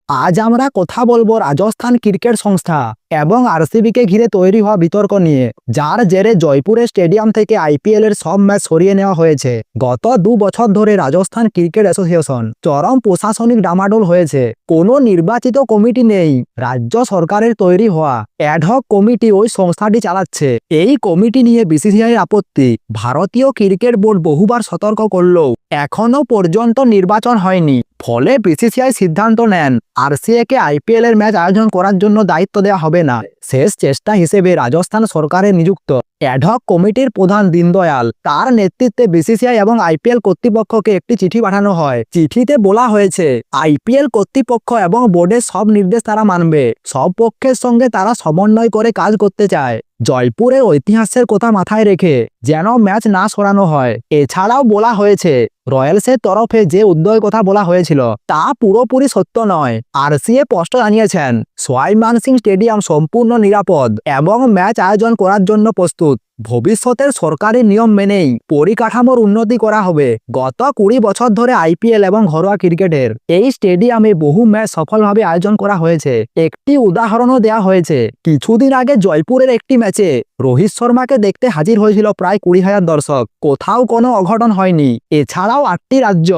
আজ আমরা কথা বলবো রাজস্থান ক্রিকেট সংস্থা এবং আরসিবিকে ঘিরে তৈরি হওয়া বিতর্ক নিয়ে, যার জেরে জয়পুরের স্টেডিয়াম থেকে আইপিএল এর সব ম্যাচ সরিয়ে নেওয়া হয়েছে। গত 2 বছর ধরে রাজস্থান ক্রিকেট অ্যাসোসিয়েশন চরম প্রশাসনিক ডামাডোল হয়েছে। কোনো নির্বাচিত কমিটি নেই, রাজ্য সরকারের তৈরি হওয়া অ্যাডহক কমিটি ওই সংস্থাটি চালাচ্ছে। এই কমিটি নিয়ে বিসিসিআই আপত্তি। ভারতীয় ক্রিকেট বোর্ড বহুবার সতর্ক করলেও এখনো পর্যন্ত নির্বাচন হয়নি। ফলে বিসিসিআই সিদ্ধান্ত নেন আরসিএকে আইপিএল এর ম্যাচ আয়োজন করার জন্য দায়িত্ব দেওয়া হবে না। শেষ চেষ্টা হিসেবে রাজস্থান সরকারের নিযুক্ত অ্যাডহক কমিটির প্রধান দীনদয়াল, তার নেতৃত্বে বিসিসিআই এবং আইপিএল কর্তৃপক্ষকে একটি চিঠি পাঠানো হয়। চিঠিতে বলা হয়েছে আইপিএল কর্তৃপক্ষ এবং বোর্ডের সব নির্দেশ তারা মানবে। সব পক্ষের সঙ্গে তারা সমন্বয় করে কাজ করতে চায়। জয়পুরের ঐতিহাসের কথা মাথায় রেখে যেন ম্যাচ না সরানো হয়। এছাড়াও বলা হয়েছে রয়্যালসের তরফে যে উদ্যোগের কথা বলা হয়েছিল তা পুরোপুরি সত্য নয়। আরসিএ স্পষ্ট জানিয়েছেন সওয়াই মানসিং স্টেডিয়াম সম্পূর্ণ নিরাপদ এবং ম্যাচ আয়োজন করার জন্য প্রস্তুত। ভবিষ্যতের সরকারি নিয়ম মেনেই পরিকাঠামোর উন্নতি করা হবে। গত 20 বছর ধরে আইপিএল এবং ঘরোয়া ক্রিকেটের এই স্টেডিয়ামে বহু ম্যাচ সফলভাবে আয়োজন করা হয়েছে। একটি উদাহরণও দেওয়া হয়েছে। কিছুদিন আগে জয়পুরের একটি ম্যাচে রোহিত শর্মাকে দেখতে হাজির হয়েছিল প্রায় 20,000 দর্শক। কোথাও কোনো অঘটন হয়নি। এছাড়াও 8টি রাজ্য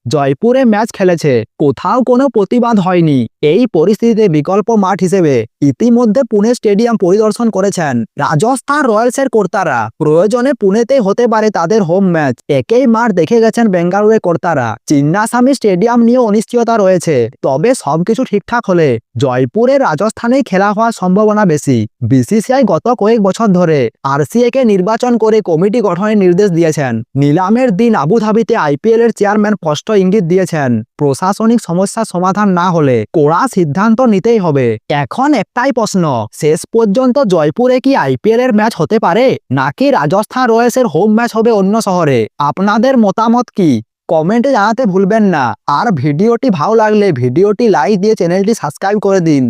জয়পুরে ম্যাচ খেলেছে, কোথাও কোনো প্রতিবাদ হয়নি। এই পরিস্থিতিতে বিকল্প মাঠ হিসেবে ইতিমধ্যে পুনে স্টেডিয়াম পরিদর্শন করেছেন রাজস্থান রয়্যালসের কর্তারা। প্রয়োজনে পুনেতে হতে পারে তাদের হোম ম্যাচ। একই মাঠ দেখে গেছেন বেঙ্গালুরুর কর্তারা। চিন্নাস্বামী স্টেডিয়াম নিয়ে অনিশ্চয়তা রয়েছে, তবে সবকিছু ঠিকঠাক হলে জয়পুরের রাজস্থানেই খেলা হওয়ার সম্ভাবনা বেশি। বিসিসিআই গত কয়েক বছর ধরে আরসিএকে নির্বাচন করে কমিটি গঠনের নির্দেশ দিয়েছেন। নিলামের দিন আবুধাবিতে আইপিএল এর চেয়ারম্যান স্পষ্ট ইঙ্গিত দিয়েছেন প্রশাসনিক সমস্যার সমাধান না হলে কড়া সিদ্ধান্ত নিতেই হবে। এখন একটাই প্রশ্ন, শেষ পর্যন্ত জয়পুরে কি আইপিএল এর ম্যাচ হতে পারে, নাকি রাজস্থান রয়্যালসের হোম ম্যাচ হবে অন্য শহরে? আপনাদের মতামত কি কমেন্টে জানাতে ভুলবেন না। আর ভিডিওটি ভালো লাগলে ভিডিওটি লাইক দিয়ে চ্যানেলটি সাবস্ক্রাইব করে দিন।